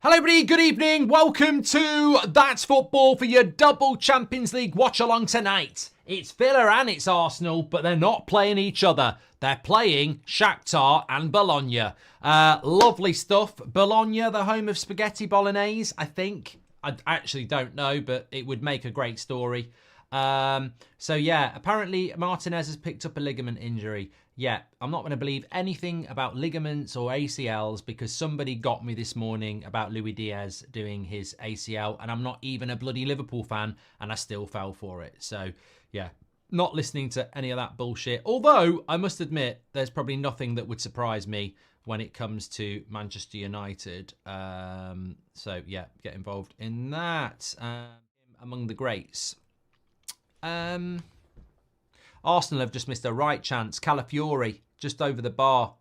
Hello everybody, good evening. Welcome to That's Football for your double Champions League watch along tonight. It's Villa and it's Arsenal, but they're not playing each other. They're playing Shakhtar and Bologna. Lovely stuff. Bologna, the home of spaghetti bolognese, I think. I actually don't know, but it would make a great story. So yeah, apparently Martinez has picked up a ligament injury. Yeah, I'm not going to believe anything about ligaments or ACLs because somebody got me this morning about Luis Diaz doing his ACL, and I'm not even a bloody Liverpool fan, and I still fell for it. So yeah, not listening to any of that bullshit. Although I must admit, there's probably nothing that would surprise me when it comes to Manchester United. So yeah, get involved in that. Among the greats. Arsenal have just missed a right chance. Calafiori, just over the bar.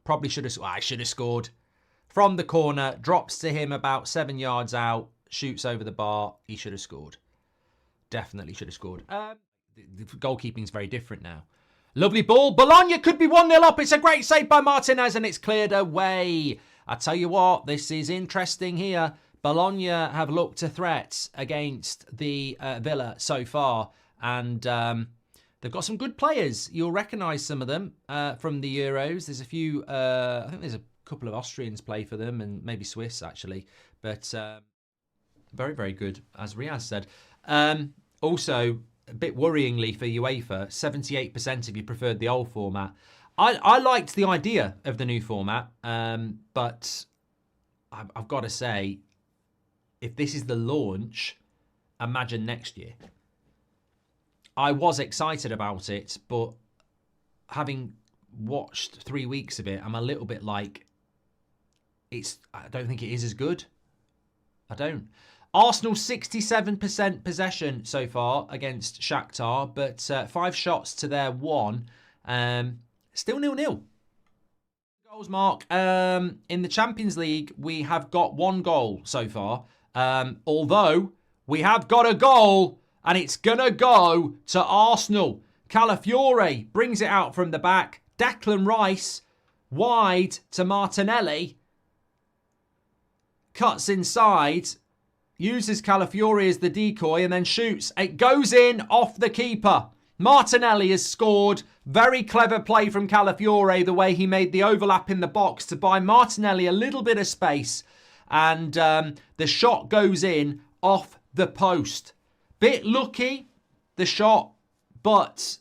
Probably should have... I should have scored. From the corner, drops to him about 7 yards out. Shoots over the bar. He should have scored. Definitely should have scored. The goalkeeping's very different now. Lovely ball. Bologna could be 1-0 up. It's a great save by Martinez and it's cleared away. I tell you what, this is interesting here. Bologna have looked a threat against the Villa so far. And... they've got some good players. You'll recognise some of them from the Euros. There's a few, I think there's a couple of Austrians play for them and maybe Swiss actually. But very, very good, as Riaz said. Also, a bit worryingly for UEFA, 78% of you preferred the old format. I liked the idea of the new format, but I've got to say, if this is the launch, imagine next year. I was excited about it, but having watched 3 weeks of it, I'm a little bit like, I don't think it is as good. I don't. Arsenal 67% possession so far against Shakhtar, but 5 shots to their 1. Still 0-0. Goals, Mark. In the Champions League, we have got 1 goal so far. Although we have got a goal. And it's going to go to Arsenal. Calafiori brings it out from the back. Declan Rice wide to Martinelli. Cuts inside. Uses Calafiori as the decoy and then shoots. It goes in off the keeper. Martinelli has scored. Very clever play from Calafiori, the way he made the overlap in the box to buy Martinelli a little bit of space. And the shot goes in off the post. Bit lucky, the shot, but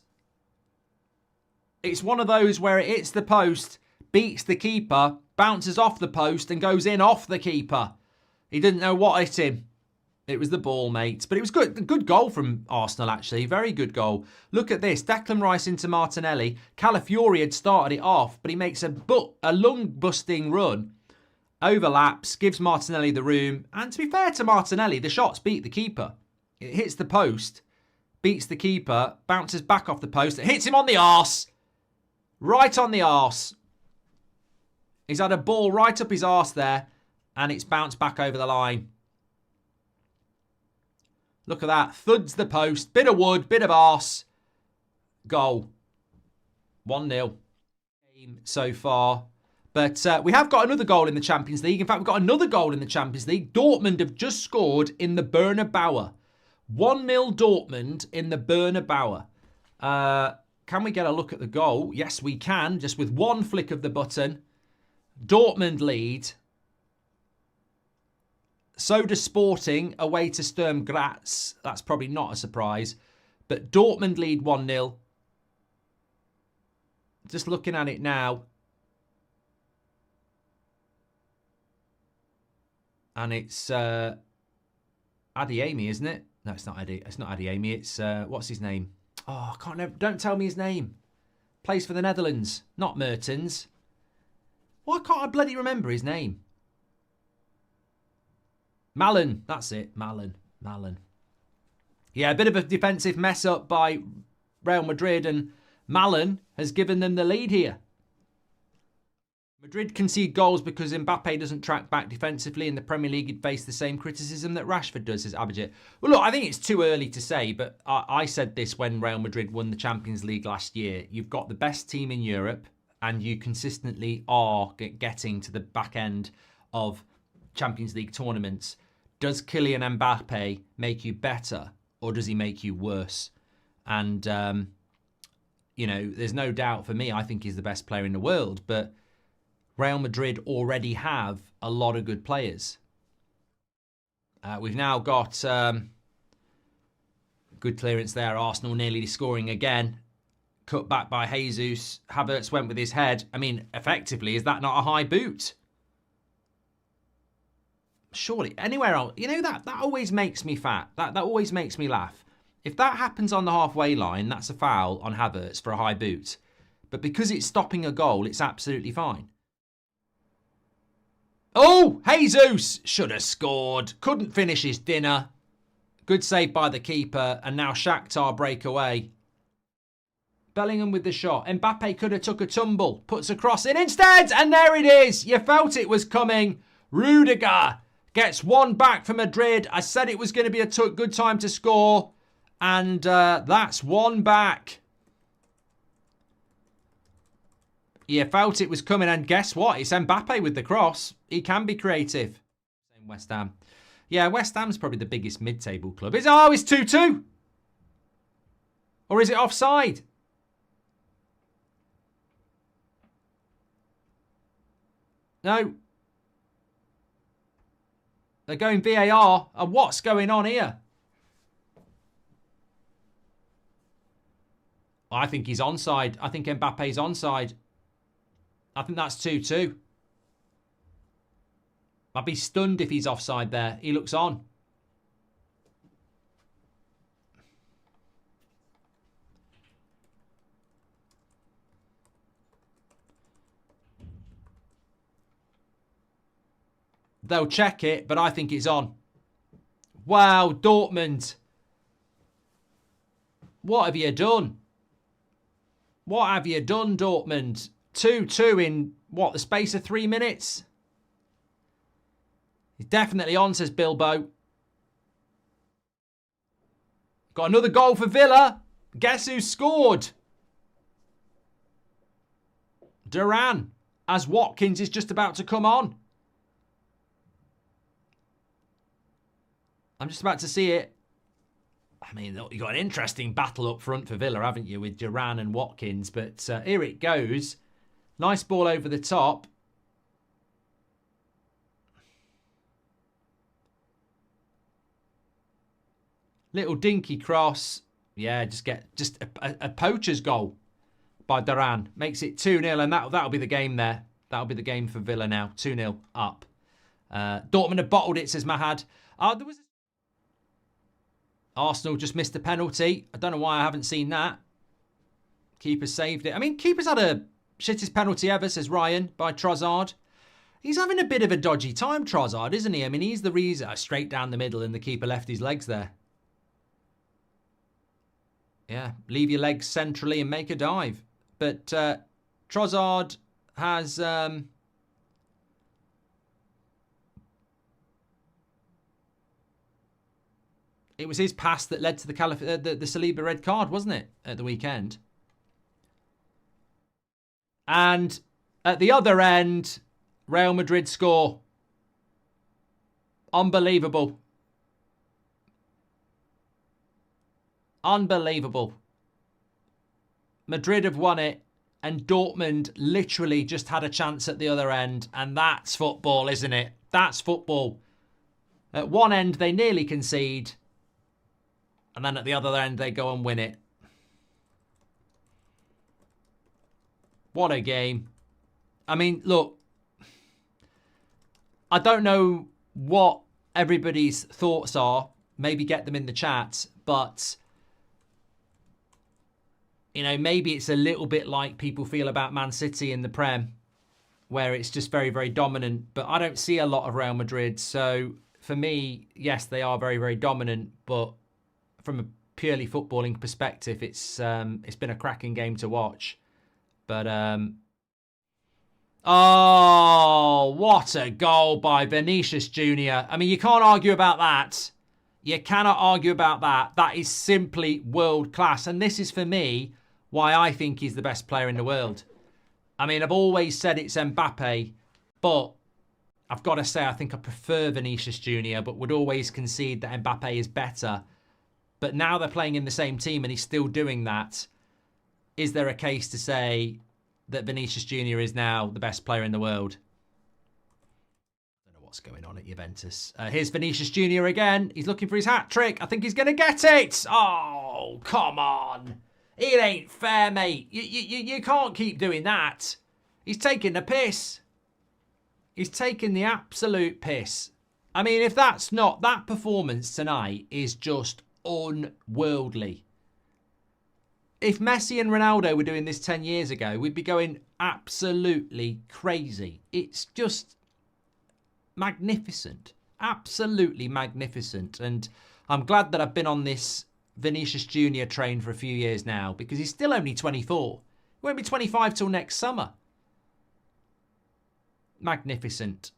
it's one of those where it hits the post, beats the keeper, bounces off the post and goes in off the keeper. He didn't know what hit him. It was the ball, mate. But it was good. Good goal from Arsenal, actually. Very good goal. Look at this. Declan Rice into Martinelli. Calafiori had started it off, but he makes a lung-busting run. Overlaps, gives Martinelli the room. And to be fair to Martinelli, the shots beat the keeper. It hits the post, beats the keeper, bounces back off the post. It hits him on the arse. Right on the arse. He's had a ball right up his arse there, and it's bounced back over the line. Look at that. Thuds the post. Bit of wood, bit of arse. Goal. 1-0 so far. But we have got another goal in the Champions League. In fact, we've got another goal in the Champions League. Dortmund have just scored in the Bernabeu. 1-0 Dortmund in the Bernabeu. Can we get a look at the goal? Yes, we can. Just with one flick of the button. Dortmund lead. So does Sporting away to Sturm Graz. That's probably not a surprise. But Dortmund lead 1-0. Just looking at it now. And it's Adeyemi, isn't it? No, it's not Eddie. It's not Adeyemi. It's what's his name? Oh, I can't remember. Don't tell me his name. Plays for the Netherlands, not Mertens. Why can't I bloody remember his name? Malen. That's it. Malen. Yeah, a bit of a defensive mess up by Real Madrid, and Malen has given them the lead here. Madrid concede goals because Mbappe doesn't track back defensively. In the Premier League, he'd face the same criticism that Rashford does, says Abhijit. Well, look, I think it's too early to say, but I said this when Real Madrid won the Champions League last year. You've got the best team in Europe, and you consistently are getting to the back end of Champions League tournaments. Does Kylian Mbappe make you better or does he make you worse? And, you know, there's no doubt for me, I think he's the best player in the world, but Real Madrid already have a lot of good players. We've now got good clearance there. Arsenal nearly scoring again. Cut back by Jesus. Havertz went with his head. I mean, effectively, is that not a high boot? Surely, anywhere else. You know, that always makes me fat. That always makes me laugh. If that happens on the halfway line, that's a foul on Havertz for a high boot. But because it's stopping a goal, it's absolutely fine. Oh, Jesus should have scored. Couldn't finish his dinner. Good save by the keeper. And now Shakhtar break away. Bellingham with the shot. Mbappe could have took a tumble. Puts a cross in instead. And there it is. You felt it was coming. Rudiger gets one back for Madrid. I said it was going to be a good time to score. And that's one back. You felt it was coming, and guess what? It's Mbappe with the cross. He can be creative. Same West Ham. Yeah, West Ham's probably the biggest mid-table club. It's 2-2. Or is it offside? No. They're going VAR. And what's going on here? I think he's onside. I think Mbappe's onside. I think that's 2-2. I'd be stunned if he's offside there. He looks on. They'll check it, but I think it's on. Wow, Dortmund. What have you done? What have you done, Dortmund? 2-2 in, what, the space of 3 minutes? He's definitely on, says Bilbo. Got another goal for Villa. Guess who scored? Duran, as Watkins is just about to come on. I'm just about to see it. I mean, you've got an interesting battle up front for Villa, haven't you, with Duran and Watkins? But here it goes. Nice ball over the top. Little dinky cross. Yeah, just a poacher's goal by Duran. Makes it 2-0, and that'll be the game there. That'll be the game for Villa now. 2-0 up. Dortmund have bottled it, says Mahad. Arsenal just missed a penalty. I don't know why I haven't seen that. Keeper saved it. I mean, keeper's had a shittest penalty ever, says Ryan, by Trossard. He's having a bit of a dodgy time, Trossard, isn't he? I mean, he's the reason. Straight down the middle, and the keeper left his legs there. Yeah, leave your legs centrally and make a dive. But Trossard has... It was his pass that led to the Saliba red card, wasn't it, at the weekend? And at the other end, Real Madrid score. Unbelievable. Unbelievable. Madrid have won it, and Dortmund literally just had a chance at the other end, and that's football, isn't it? That's football. At one end, they nearly concede, and then at the other end, they go and win it. What a game. I mean, look, I don't know what everybody's thoughts are. Maybe get them in the chat, but... You know, maybe it's a little bit like people feel about Man City in the Prem, where it's just very, very dominant. But I don't see a lot of Real Madrid. So for me, yes, they are very, very dominant. But from a purely footballing perspective, it's been a cracking game to watch. But, oh, what a goal by Vinicius Jr. I mean, you can't argue about that. You cannot argue about that. That is simply world class. And this is, for me, why I think he's the best player in the world. I mean, I've always said it's Mbappe, but I've got to say, I think I prefer Vinicius Jr, but would always concede that Mbappe is better. But now they're playing in the same team and he's still doing that. Is there a case to say that Vinicius Jr is now the best player in the world? I don't know what's going on at Juventus. Here's Vinicius Jr again. He's looking for his hat-trick. I think he's going to get it. Oh, come on. It ain't fair, mate. You can't keep doing that. He's taking the piss. He's taking the absolute piss. I mean, if that's not... That performance tonight is just unworldly. If Messi and Ronaldo were doing this 10 years ago, we'd be going absolutely crazy. It's just magnificent. Absolutely magnificent. And I'm glad that I've been on this Vinicius Jr train for a few years now, because he's still only 24. He won't be 25 till next summer. Magnificent.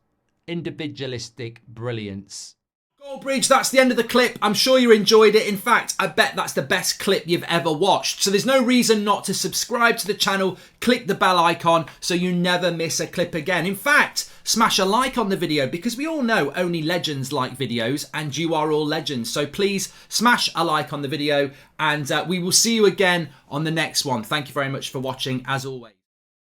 Individualistic brilliance. Goldbridge, that's the end of the clip. I'm sure you enjoyed it. In fact, I bet that's the best clip you've ever watched. So there's no reason not to subscribe to the channel. Click the bell icon so you never miss a clip again. In fact, smash a like on the video, because we all know only legends like videos and you are all legends. So please smash a like on the video and we will see you again on the next one. Thank you very much for watching as always.